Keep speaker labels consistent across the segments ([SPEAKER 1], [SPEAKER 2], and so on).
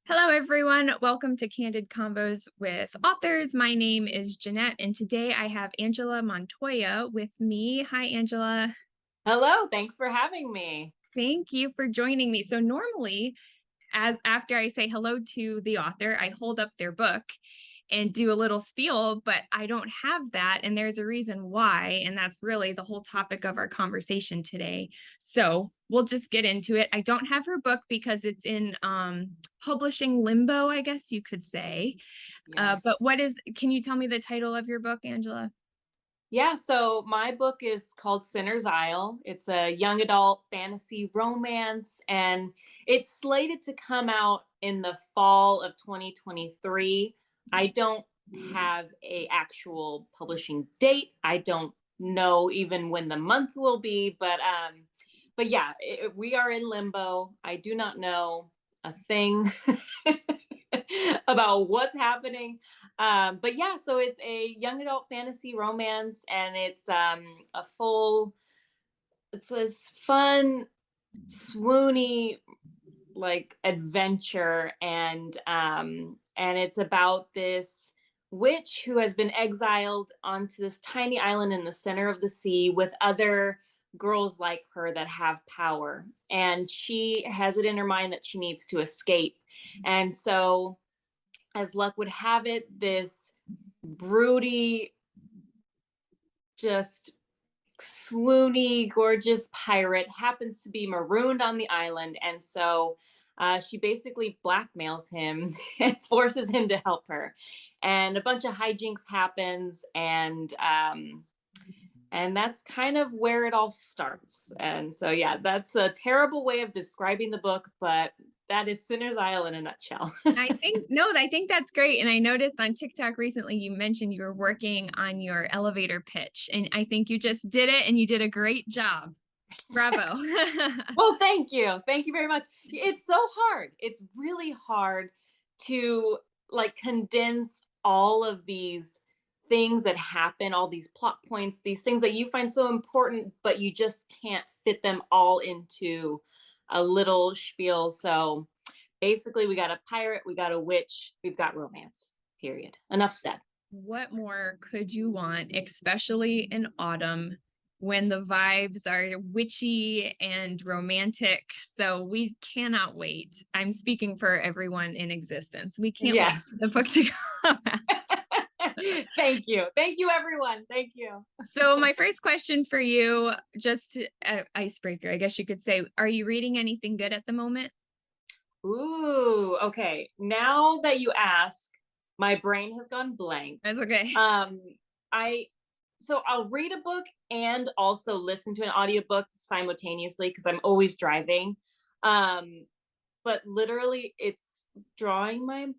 [SPEAKER 1] Hello, everyone. Welcome to Candid Convos with Authors. My name is Jeanette, and today I have Angela Montoya with me. Hi, Angela.
[SPEAKER 2] Hello, thanks for having me.
[SPEAKER 1] Thank you for joining me. So normally, as after I say hello to the author, I hold up their book and do a little spiel, but I don't have that. And there's a reason why. And that's really the whole topic of our conversation today. So we'll just get into it. I don't have her book because it's in publishing limbo, I guess you could say. But
[SPEAKER 2] Yes.
[SPEAKER 1] can you tell me the title of your book, Angela?
[SPEAKER 2] Yeah, so my book is called Sinner's Isle. It's a young adult fantasy romance, and it's slated to come out in the fall of 2023. I don't have a actual publishing date. I don't know even when the month will be, but yeah, we are in limbo. I do not know a thing about what's happening. But yeah, so it's a young adult fantasy romance, and it's a full, it's this fun, swoony like adventure, and it's about this witch who has been exiled onto this tiny island in the center of the sea with other girls like her that have power, and she has it in her mind that she needs to escape. And so, as luck would have it, this broody, just swoony, gorgeous pirate happens to be marooned on the island. And so she basically blackmails him and forces him to help her. And a bunch of hijinks happens, and that's kind of where it all starts. And so, yeah, that's a terrible way of describing the book, but that is Sinner's Isle in a nutshell.
[SPEAKER 1] I think that's great. And I noticed on TikTok recently you mentioned you were working on your elevator pitch, and I think you just did it and you did a great job. Bravo.
[SPEAKER 2] Well, thank you. Thank you very much. It's so hard. It's really hard to like condense all of these things that happen, all these plot points, these things that you find so important, but you just can't fit them all into a little spiel. So basically, we got a pirate, we got a witch, we've got romance. Period. Enough said.
[SPEAKER 1] What more could you want, especially in autumn when the vibes are witchy and romantic? So we cannot wait. I'm speaking for everyone in existence. We can't wait
[SPEAKER 2] Yes.
[SPEAKER 1] for the book to come out.
[SPEAKER 2] Thank you. Thank you, everyone. Thank you.
[SPEAKER 1] So my first question for you, just icebreaker, I guess you could say, are you reading anything good at the moment?
[SPEAKER 2] Ooh, okay. Now that you ask, my brain has gone blank.
[SPEAKER 1] That's okay.
[SPEAKER 2] Um, I so I'll read a book and also listen to an audiobook simultaneously because I'm always driving. Um, but literally it's drawing my
[SPEAKER 1] It's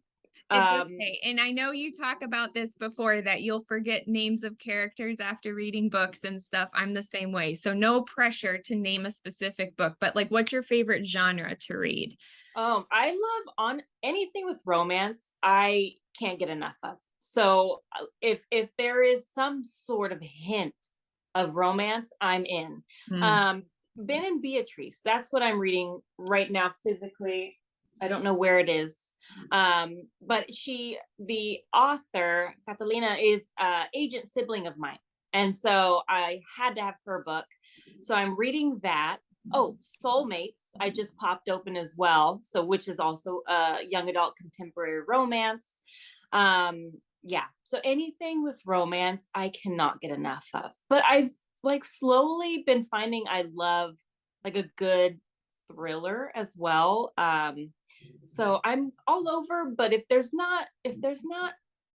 [SPEAKER 2] um
[SPEAKER 1] okay. And I know you talk about this before that you'll forget names of characters after reading books and stuff. I'm the same way. So no pressure to name a specific book, but like what's your favorite genre to read?
[SPEAKER 2] I love on anything with romance. I can't get enough of. So if there is some sort of hint of romance, I'm in.
[SPEAKER 1] Hmm.
[SPEAKER 2] Um, Ben and Beatrice. That's what I'm reading right now physically. I don't know where it is. But the author, Catalina, is agent sibling of mine. And so I had to have her book. So I'm reading that. Oh, Soulmates, I just popped open as well. So, which is also a young adult contemporary romance. Yeah. So anything with romance, I cannot get enough of. But I've like slowly been finding I love like a good thriller as well. So I'm all over, but if there's not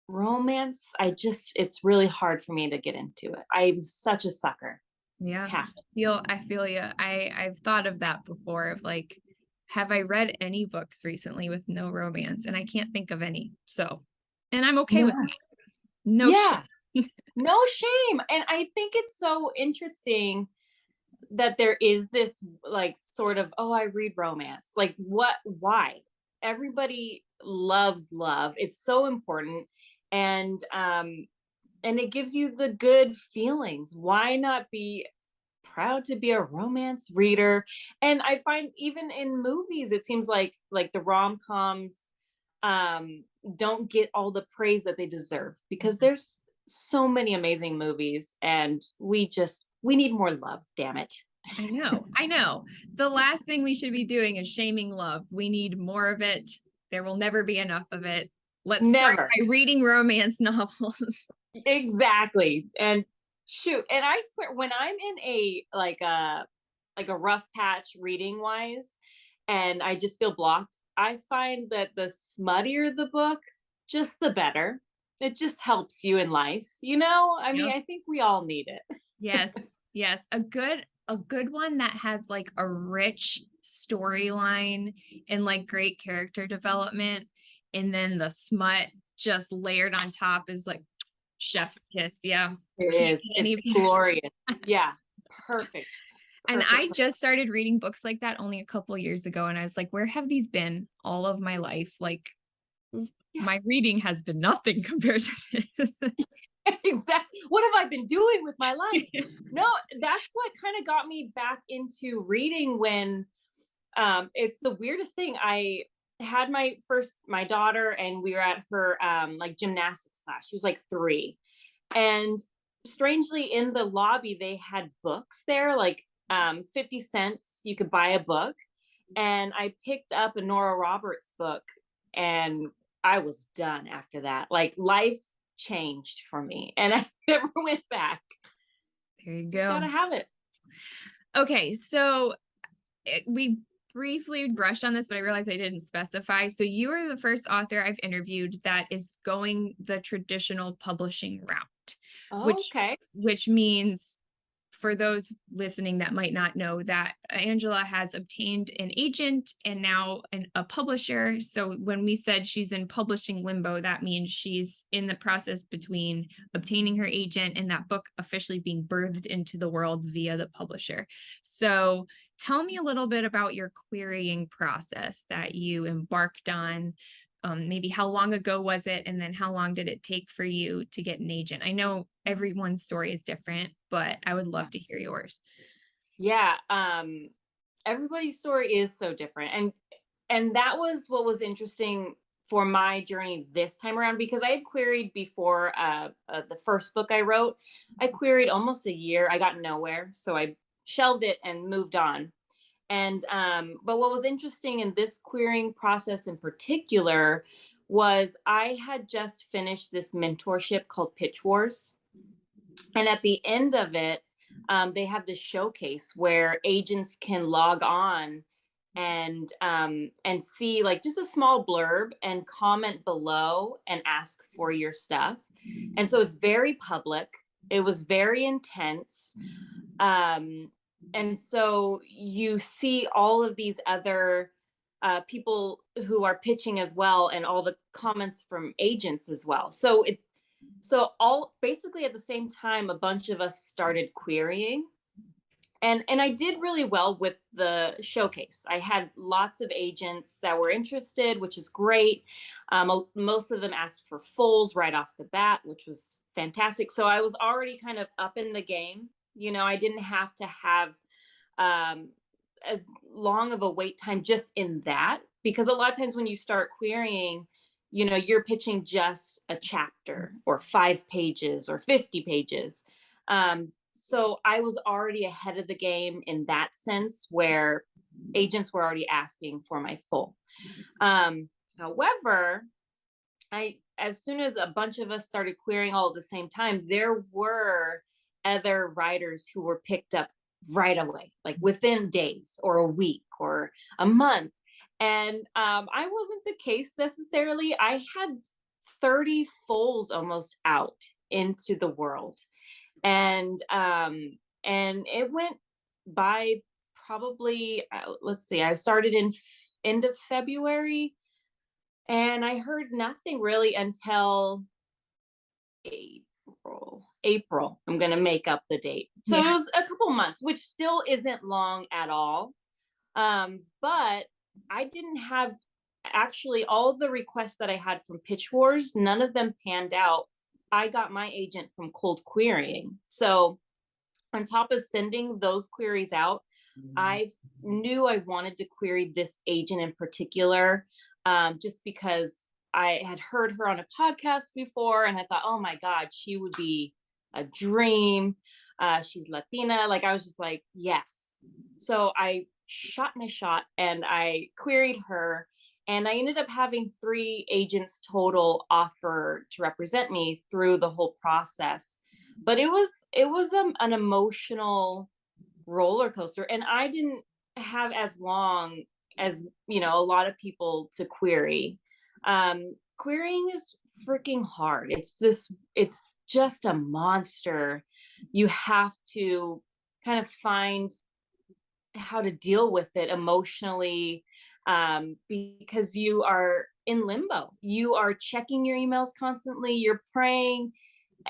[SPEAKER 2] romance, it's really hard for me to get into it. I'm such a sucker.
[SPEAKER 1] Yeah.
[SPEAKER 2] Have to.
[SPEAKER 1] I feel you. I've thought of that before of like, have I read any books recently with no romance? And I can't think of any. So, and I'm okay with
[SPEAKER 2] No.
[SPEAKER 1] that. No
[SPEAKER 2] Yeah,
[SPEAKER 1] shame.
[SPEAKER 2] no shame. And I think it's so interesting that there is this like sort of, oh, I read romance. Like what why? Everybody loves love. It's so important. And it gives you the good feelings. Why not be proud to be a romance reader? And I find even in movies, it seems like the rom-coms, um, don't get all the praise that they deserve, because there's so many amazing movies, and we need more love, damn it.
[SPEAKER 1] I know. I know. The last thing we should be doing is shaming love. We need more of it. There will never be enough of it. Let's start
[SPEAKER 2] Never.
[SPEAKER 1] by reading romance novels.
[SPEAKER 2] Exactly. And shoot, and I swear, when I'm in a like a rough patch reading wise, and I just feel blocked, I find that the smuttier the book, just the better. It just helps you in life, you know? I mean,
[SPEAKER 1] Yep.
[SPEAKER 2] I think we all need it.
[SPEAKER 1] Yes. Yes. A good one that has like a rich storyline and like great character development. And then the smut just layered on top is like chef's kiss. Yeah.
[SPEAKER 2] It
[SPEAKER 1] Can't
[SPEAKER 2] is.
[SPEAKER 1] get any
[SPEAKER 2] It's
[SPEAKER 1] better.
[SPEAKER 2] glorious. Yeah. Perfect.
[SPEAKER 1] And
[SPEAKER 2] Perfect.
[SPEAKER 1] I just started reading books like that only a couple years ago. And I was like, where have these been all of my life? Like,
[SPEAKER 2] Yeah.
[SPEAKER 1] my reading has been nothing compared to this.
[SPEAKER 2] Exactly. What have I been doing with my life? No, that's what kind of got me back into reading when it's the weirdest thing. I had my daughter, and we were at her like gymnastics class. She was like 3. And strangely, in the lobby they had books there, like 50 cents you could buy a book. And I picked up a Nora Roberts book, and I was done after that. Like, life changed for me, and I never went back.
[SPEAKER 1] There you
[SPEAKER 2] Just
[SPEAKER 1] go.
[SPEAKER 2] gotta have it.
[SPEAKER 1] Okay, so we briefly brushed on this, but I realized I didn't specify. So you are the first author I've interviewed that is going the traditional publishing route, which
[SPEAKER 2] Okay.
[SPEAKER 1] which means, for those listening that might not know, that Angela has obtained an agent and now a publisher. So when we said she's in publishing limbo, that means she's in the process between obtaining her agent and that book officially being birthed into the world via the publisher. So tell me a little bit about your querying process that you embarked on. Maybe how long ago was it? And then how long did it take for you to get an agent? I know everyone's story is different, but I would love to hear yours.
[SPEAKER 2] Yeah. Everybody's story is so different. And that was what was interesting for my journey this time around, because I had queried before the first book I wrote. I queried almost a year. I got nowhere. So I shelved it and moved on. And but what was interesting in this querying process in particular was I had just finished this mentorship called Pitch Wars. And at the end of it, they have this showcase where agents can log on and see like just a small blurb and comment below and ask for your stuff. And so it's very public. It was very intense. And so you see all of these other people who are pitching as well, and all the comments from agents as well. So all basically at the same time, a bunch of us started querying, and I did really well with the showcase. I had lots of agents that were interested, which is great. Most of them asked for fulls right off the bat, which was fantastic. So I was already kind of up in the game. You know, I didn't have to have um, as long of a wait time just in that, because a lot of times when you start querying, you know, you're pitching just a chapter or 5 pages or 50 pages. So I was already ahead of the game in that sense, where agents were already asking for my full. However, as soon as a bunch of us started querying all at the same time, there were other writers who were picked up right away, like within days or a week or a month. And I wasn't the case necessarily. I had 30 fulls almost out into the world. And it went by probably, let's see, I started in end of February, and I heard nothing really until April. I'm going to make up the date. So
[SPEAKER 1] Yeah.
[SPEAKER 2] it was a couple months, which still isn't long at all. But I didn't have, actually, all the requests that I had from Pitch Wars, none of them panned out. I got my agent from cold querying. So on top of sending those queries out, I knew I wanted to query this agent in particular, just because I had heard her on a podcast before, and I thought, oh my God, she would be a dream. She's Latina. Like, I was just like, yes. So I shot my shot and I queried her, and I ended up having 3 agents total offer to represent me through the whole process. But it was an emotional roller coaster, and I didn't have as long as, a lot of people to query. Querying is freaking hard. It's just a monster. You have to kind of find how to deal with it emotionally, because you are in limbo. You are checking your emails constantly, you're praying,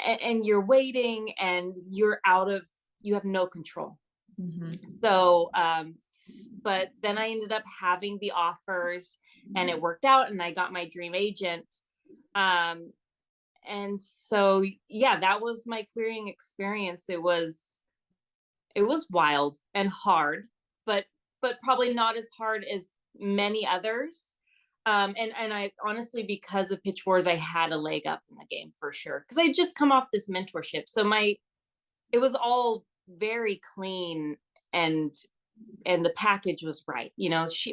[SPEAKER 2] and you're waiting, and you have no control.
[SPEAKER 1] Mhm.
[SPEAKER 2] So, but then I ended up having the offers, and it worked out, and I got my dream agent. Um, and so, yeah, that was my querying experience. It was wild and hard, but probably not as hard as many others. And I honestly, because of Pitch Wars, I had a leg up in the game for sure, because I just come off this mentorship. So it was all very clean, and the package was right.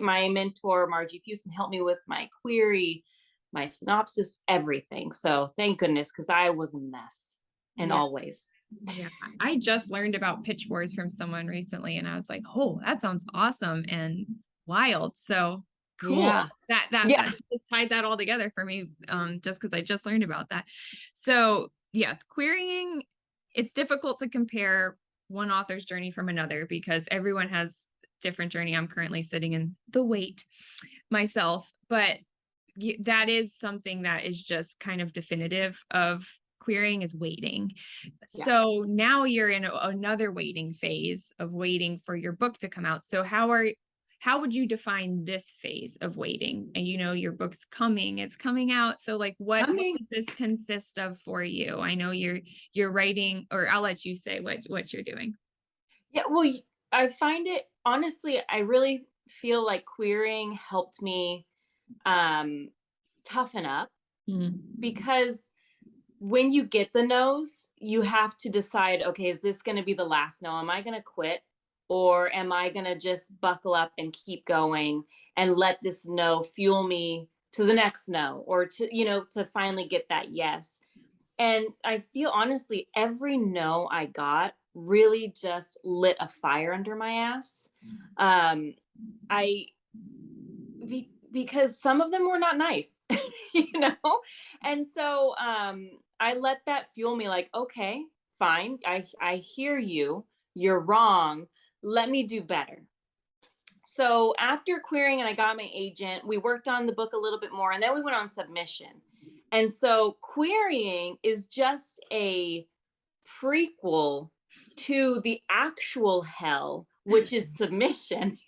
[SPEAKER 2] My mentor, Margie Fuson, helped me with my query, my synopsis, everything. So thank goodness, because I was a mess, and
[SPEAKER 1] Yeah.
[SPEAKER 2] always.
[SPEAKER 1] Yeah. I just learned about pitch wars from someone recently, and I was like, oh, that sounds awesome and wild. So cool.
[SPEAKER 2] Yeah.
[SPEAKER 1] That
[SPEAKER 2] Yeah.
[SPEAKER 1] just tied that all together for me, just because I just learned about that. So yes, querying, it's difficult to compare one author's journey from another because everyone has different journey. I'm currently sitting in the wait myself, but that is something that is just kind of definitive of querying, is waiting.
[SPEAKER 2] Yeah.
[SPEAKER 1] So now you're in another waiting phase of waiting for your book to come out. So how would you define this phase of waiting? And your book's coming, it's coming out. So like what
[SPEAKER 2] Coming.
[SPEAKER 1] does this consist of for you? I know you're writing, or I'll let you say what you're doing.
[SPEAKER 2] Yeah, well, I find it, honestly, I really feel like querying helped me um toughen up,
[SPEAKER 1] Mm.
[SPEAKER 2] because when you get the no's, you have to decide, okay, is this going to be the last no? Am I going to quit, or am I going to just buckle up and keep going and let this no fuel me to the next no, or to finally get that yes? And I feel, honestly, every no I got really just lit a fire under my ass. Um, I because some of them were not nice, you know? And so I let that fuel me, like, okay, fine. I hear you. You're wrong. Let me do better. So after querying and I got my agent, we worked on the book a little bit more, and then we went on submission. And so querying is just a prequel to the actual hell, which is submission.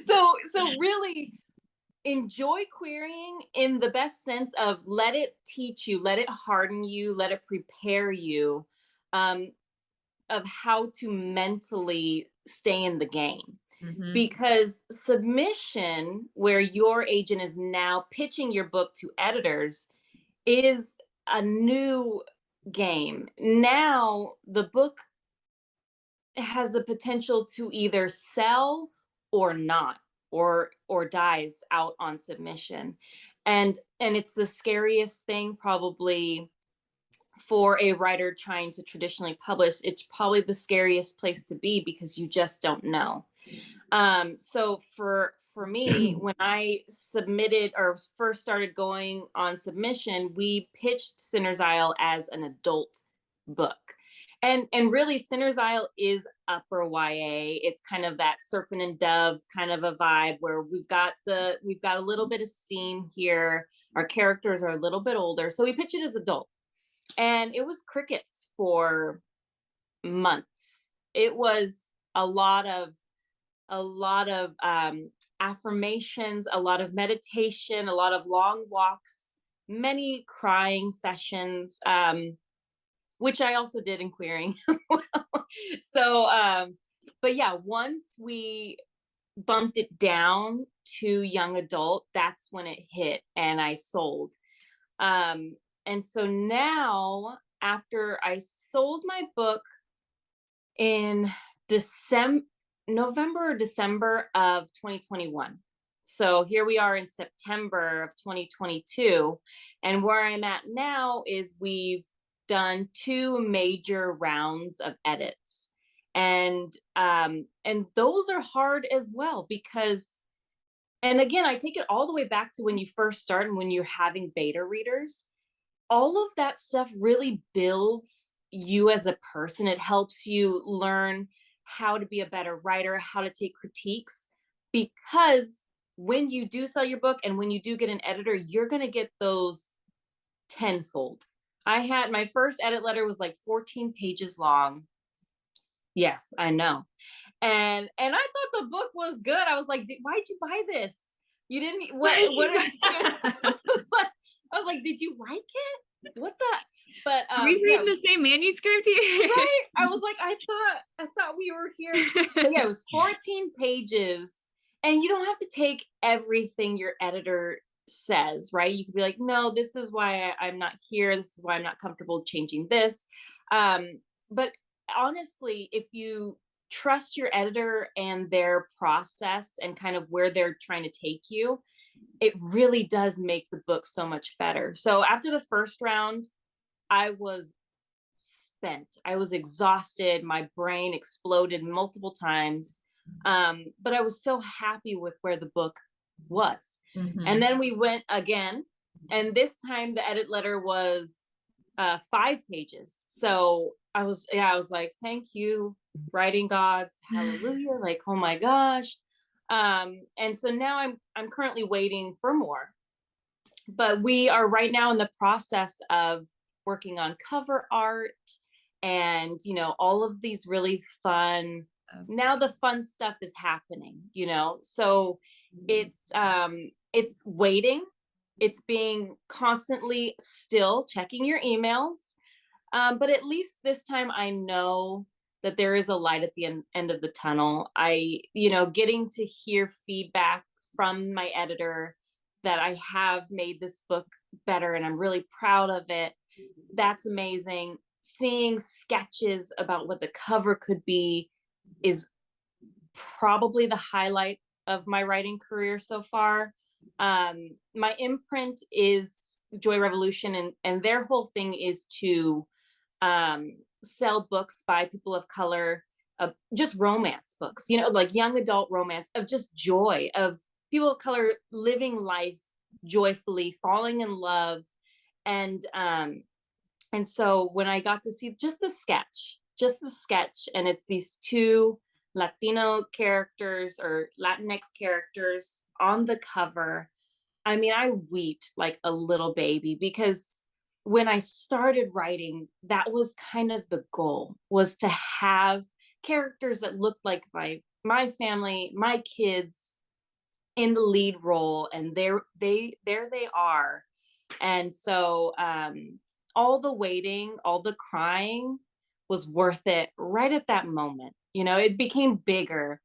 [SPEAKER 2] So really enjoy querying in the best sense of, let it teach you, let it harden you, let it prepare you, um, of how to mentally stay in the game.
[SPEAKER 1] Mhm.
[SPEAKER 2] Because submission, where your agent is now pitching your book to editors, is a new game. Now the book has the potential to either sell or not, or dies out on submission. And it's the scariest thing, probably, for a writer trying to traditionally publish. It's probably the scariest place to be, because you just don't know. So for me, when I submitted, or first started going on submission, we pitched Sinner's Isle as an adult book. And really, Sinner's Isle is upper YA. It's kind of that serpent and dove kind of a vibe, where we've got a little bit of steam here. Our characters are a little bit older, so we pitch it as adult. And it was crickets for months. It was a lot of affirmations, a lot of meditation, a lot of long walks, many crying sessions, which I also did in querying as well. So, but yeah, once we bumped it down to young adult, that's when it hit and I sold. And so now, after I sold my book in December, November or December of 2021. So here we are in September of 2022. And where I'm at now is we've done 2 major rounds of edits. And those are hard as well because, and again, I take it all the way back to when you first start and when you're having beta readers. All of that stuff really builds you as a person. It helps you learn how to be a better writer, how to take critiques, because when you do sell your book and when you do get an editor, you're going to get those tenfold. I had my first edit letter was like 14 pages long. Yes, I know. And I thought the book was good. I was like, why'd you buy this? You didn't, what I was like, did you like it? What the, but
[SPEAKER 1] Are we
[SPEAKER 2] yeah,
[SPEAKER 1] reading the same manuscript here?
[SPEAKER 2] right. I was like, I thought we were here. But yeah, it was 14 pages. And you don't have to take everything your editor says, right? You could be like, no, this is why I'm not here. This is why I'm not comfortable changing this. But honestly, if you trust your editor and their process and kind of where they're trying to take you, it really does make the book so much better. So after the first round, I was spent. I was exhausted. My brain exploded multiple times. But I was so happy with where the book was.
[SPEAKER 1] Mm-hmm.
[SPEAKER 2] And then we went again. And this time the edit letter was 5 pages. So I was like, thank you, writing gods, hallelujah. Like, oh my gosh. And so now I'm currently waiting for more. But we are right now in the process of working on cover art and, all of these really fun, now the fun stuff is happening, so it's waiting. It's being constantly still checking your emails. But at least this time I know that there is a light at the end of the tunnel. Getting to hear feedback from my editor that I have made this book better and I'm really proud of it. That's amazing. Seeing sketches about what the cover could be is probably the highlight of my writing career so far. My imprint is Joy Revolution, and their whole thing is to sell books by people of color, just romance books, like young adult romance of just joy, of people of color living life joyfully, falling in love. And so when I got to see just a sketch, and it's these 2 Latino characters or Latinx characters on the cover, I mean, I wept like a little baby, because when I started writing, that was kind of the goal, was to have characters that looked like my family, my kids in the lead role, and there they are. And so all the waiting, all the crying was worth it right at that moment. It became bigger.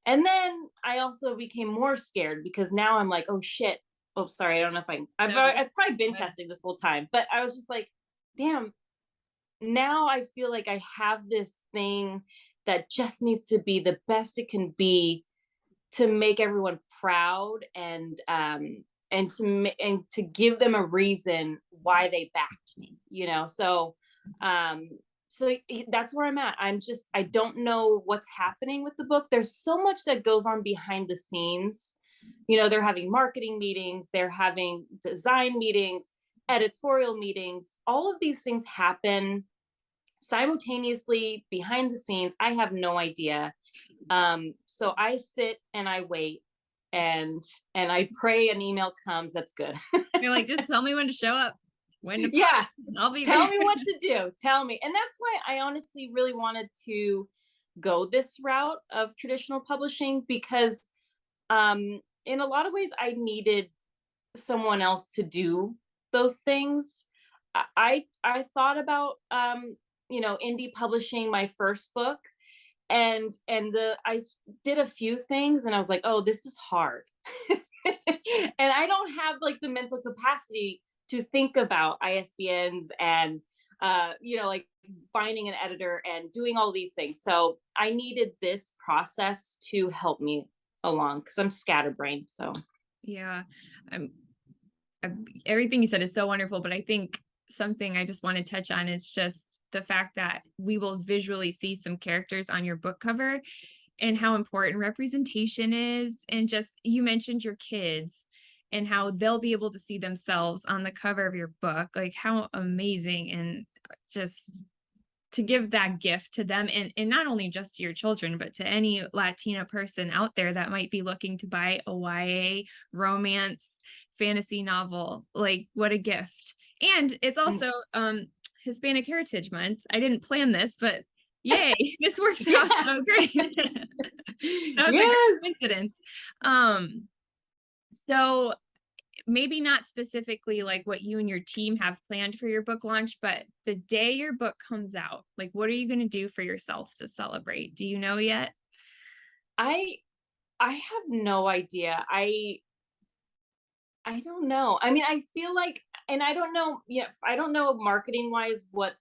[SPEAKER 2] And then I also became more scared, because now I'm like, oh shit. Oh, sorry. I don't know if I've probably been cussing this whole time, but I was just like, damn, now I feel like I have this thing that just needs to be the best it can be to make everyone proud, and to give them a reason why they backed me, so that's where I'm at. I don't know what's happening with the book. There's so much that goes on behind the scenes. They're having marketing meetings, they're having design meetings, editorial meetings. All of these things happen simultaneously behind the scenes. I have no idea. So I sit and I wait, and I pray an email comes. That's good.
[SPEAKER 1] You're like, just tell me when to show up. When to
[SPEAKER 2] Yeah.
[SPEAKER 1] I'll be
[SPEAKER 2] Tell
[SPEAKER 1] there.
[SPEAKER 2] me what to do. Tell me. And that's why I honestly really wanted to go this route of traditional publishing, because in a lot of ways I needed someone else to do those things. I thought about indie publishing my first book, I did a few things and I was like, oh, this is hard. And I don't have like the mental capacity to think about ISBNs and like finding an editor and doing all these things. So I needed this process to help me along because I'm scatterbrained. So
[SPEAKER 1] Yeah. I'm, everything you said is so wonderful, but I think something I just want to touch on is just the fact that we will visually see some characters on your book cover and how important representation is. And just, you mentioned your kids and how they'll be able to see themselves on the cover of your book. Like, how amazing. And just to give that gift to them, and not only just to your children, but to any Latina person out there that might be looking to buy a YA romance fantasy novel. Like, what a gift. And it's also Hispanic Heritage Month. I didn't plan this, but yay, this works out
[SPEAKER 2] yeah.
[SPEAKER 1] so great. That was a
[SPEAKER 2] Yes.
[SPEAKER 1] great coincidence. So maybe not specifically like what you and your team have planned for your book launch, but the day your book comes out, like, what are you going to do for yourself to celebrate? Do you know yet?
[SPEAKER 2] I I have no idea. I don't know. I mean, I feel like, and I don't know, I don't know marketing wise what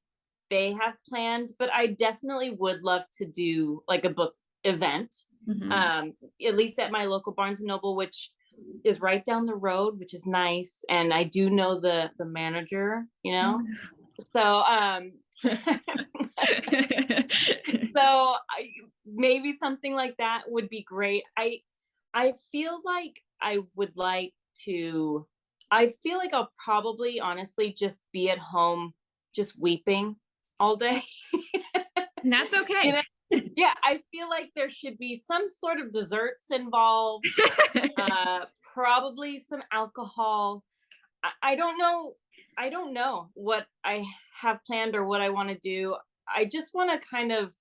[SPEAKER 2] they have planned, but I definitely would love to do like a book event,
[SPEAKER 1] Mhm.
[SPEAKER 2] um, at least at my local Barnes and Noble, which is right down the road, which is nice. And I do know the manager, so so maybe something like that would be great. I feel like I would like to. I feel like I'll probably honestly just be at home, just weeping all day.
[SPEAKER 1] And that's
[SPEAKER 2] you
[SPEAKER 1] okay.
[SPEAKER 2] know, yeah. I feel like there should be some sort of desserts involved. Probably some alcohol. I don't know. I don't know what I have planned or what I want to do. I just want to kind of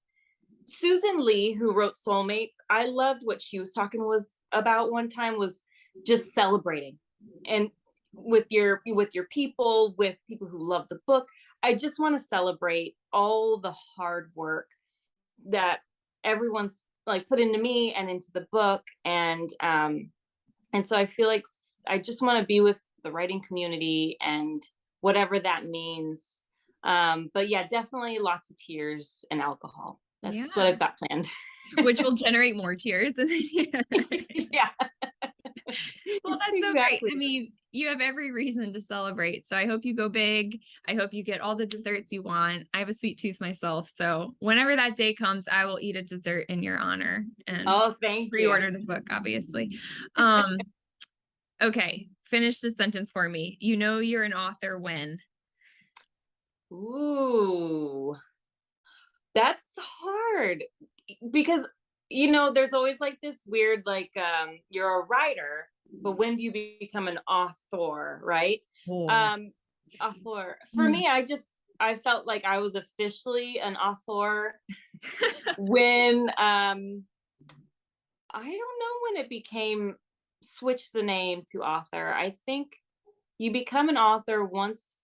[SPEAKER 2] Susan Lee, who wrote Soulmates, I loved what she was talking was about one time was just celebrating and with your people, with people who love the book. I just want to celebrate all the hard work that everyone's like put into me and into the book. And so I feel like I just want to be with the writing community and whatever that means. But yeah, definitely lots of tears and alcohol. That's what
[SPEAKER 1] Yeah.
[SPEAKER 2] I've got planned.
[SPEAKER 1] Which will generate more tears.
[SPEAKER 2] Yeah,
[SPEAKER 1] Well, that's so great.
[SPEAKER 2] exactly.
[SPEAKER 1] I mean, you have every reason to celebrate. So I hope you go big. I hope you get all the desserts you want. I have a sweet tooth myself. So whenever that day comes, I will eat a dessert in your honor and
[SPEAKER 2] Oh, thank you.
[SPEAKER 1] pre-order the book, obviously. Um, okay, finish this sentence for me. You know you're an author when.
[SPEAKER 2] Ooh, that's hard because there's always like this weird like you're a writer, but when do you become an author, right?
[SPEAKER 1] Oh.
[SPEAKER 2] Um Author. For
[SPEAKER 1] Mm.
[SPEAKER 2] me, I felt like I was officially an author when I don't know when it became switched the name to author. I think you become an author once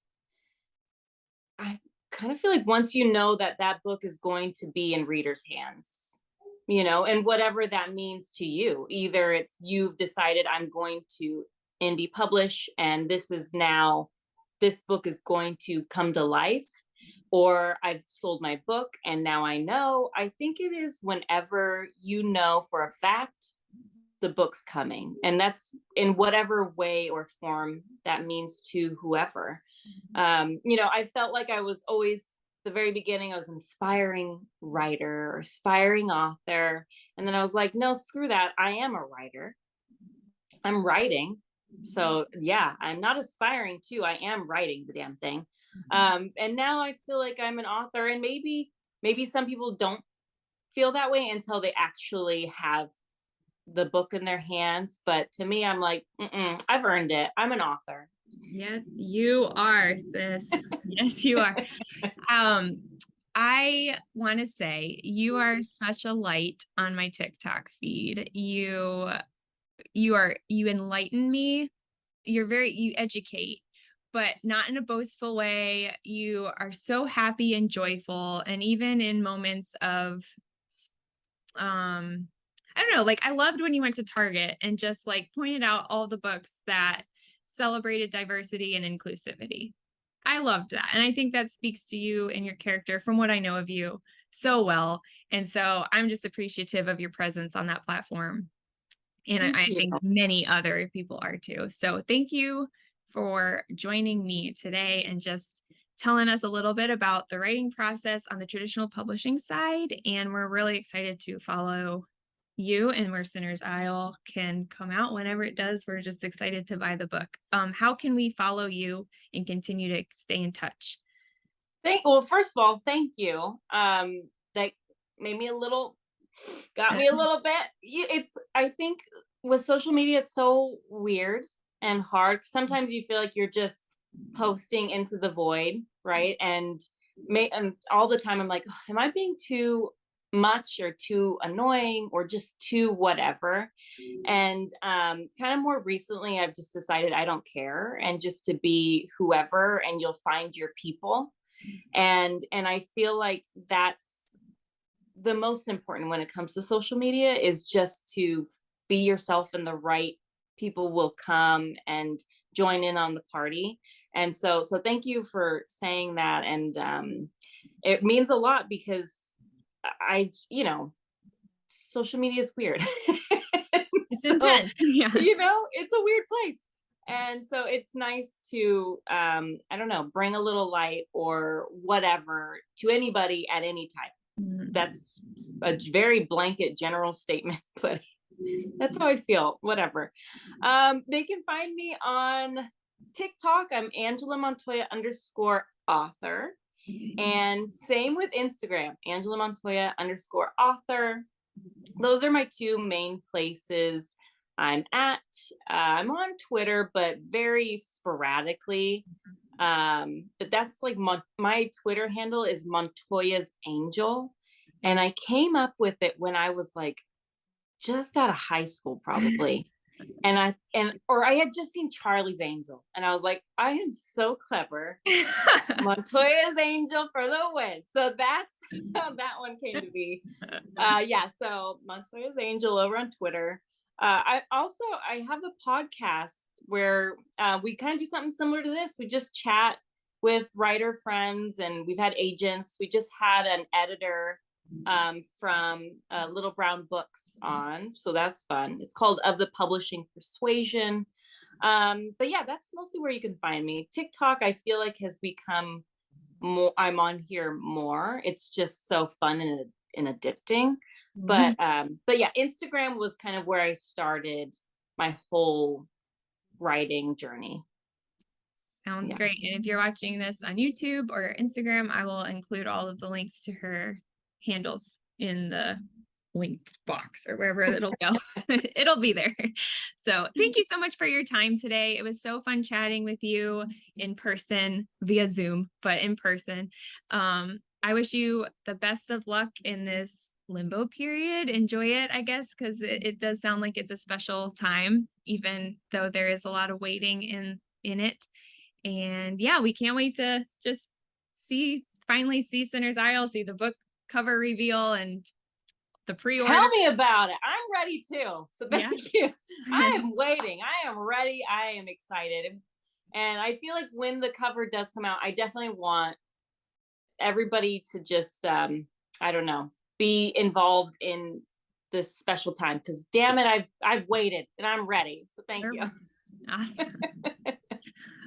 [SPEAKER 2] I kind of feel like once you know that that book is going to be in readers' hands, and whatever that means to you. Either it's you've decided I'm going to indie publish and this book is going to come to life, or I've sold my book and now I know. I think it is whenever you know for a fact the book's coming. And that's in whatever way or form that means to whoever. I felt like I was always the very beginning, I was an aspiring writer or aspiring author. And then I was like, no, screw that. I am a writer. I'm writing. So yeah, I'm not aspiring to, I am writing the damn thing. And now I feel like I'm an author, and maybe some people don't feel that way until they actually have the book in their hands. But to me, I'm like, I've earned it. I'm an author.
[SPEAKER 1] Yes, you are, sis. Yes, you are. Um, I want to say you are such a light on my TikTok feed. You enlighten me. You educate, but not in a boastful way. You are so happy and joyful. And even in moments of I don't know, like I loved when you went to Target and just like pointed out all the books that celebrated diversity and inclusivity. I loved that. And I think that speaks to you and your character from what I know of you so well. And so I'm just appreciative of your presence on that platform. And
[SPEAKER 2] Thank
[SPEAKER 1] I
[SPEAKER 2] you.
[SPEAKER 1] think many other people are too. So thank you for joining me today and just telling us a little bit about the writing process on the traditional publishing side. And we're really excited to follow you and where Sinner's Isle can come out whenever it does. We're just excited to buy the book. How can we follow you and continue to stay in touch?
[SPEAKER 2] Well, first of all, thank you. That made me a little, got me a little bit. It's, I think with social media, it's so weird and hard. Sometimes you feel like you're just posting into the void, right? And all the time I'm like, "Oh, am I being too much or too annoying or just too whatever?" And kind of more recently, I've just decided I don't care, and just to be whoever, and you'll find your people. And I feel like that's the most important when it comes to social media, is just to be yourself, and the right people will come and join in on the party. And so thank you for saying that. And it means a lot, because social media is weird.
[SPEAKER 1] It's
[SPEAKER 2] So,
[SPEAKER 1] intense. Yeah.
[SPEAKER 2] it's a weird place. And so it's nice to, I don't know, bring a little light or whatever to anybody at any time.
[SPEAKER 1] Mhm.
[SPEAKER 2] That's a very blanket general statement, but that's how I feel. Whatever. They can find me on TikTok. I'm Angela Montoya _author. And same with Instagram, Angela Montoya _author. Those are my two main places I'm at. I'm on Twitter, but very sporadically. But that's like my Twitter handle is Montoya's Angel. And I came up with it when I was like just out of high school, probably. Or I had just seen Charlie's Angel, and I was like, I am so clever. Montoya's Angel for the win. So that's how that one came to be. Yeah, so Montoya's Angel over on Twitter. I have a podcast where we kind of do something similar to this. We just chat with writer friends, and we've had agents. We just had an editor from Little Brown Books on, so that's fun. It's called Of the Publishing Persuasion. But yeah, that's mostly where you can find me. TikTok, I feel like, has become more, I'm on here more. It's just so fun and addicting. But yeah, Instagram was kind of where I started my whole writing journey.
[SPEAKER 1] Sounds
[SPEAKER 2] Yeah.
[SPEAKER 1] great. And if you're watching this on YouTube or Instagram, I will include all of the links to her handles in the link box or wherever it'll go. It'll be there. So thank you so much for your time today. It was so fun chatting with you in person via Zoom, but in person. I wish you the best of luck in this limbo period. Enjoy it, I guess, because it does sound like it's a special time, even though there is a lot of waiting in it. And yeah, we can't wait to just finally see Sinner's Isle, see the book cover reveal and the pre-order.
[SPEAKER 2] Tell me about it. I'm ready too. So thank you.
[SPEAKER 1] Yeah.
[SPEAKER 2] I am waiting. I am ready. I am excited. And I feel like when the cover does come out, I definitely want everybody to just, I don't know, be involved in this special time, because damn it, I've waited and I'm ready. So thank you.
[SPEAKER 1] Awesome.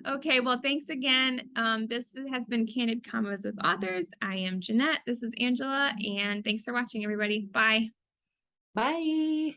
[SPEAKER 1] Okay, well, thanks again. This has been Candid Convos with Authors. I am Jeanette. This is Angela, and thanks for watching, everybody. Bye.
[SPEAKER 2] Bye.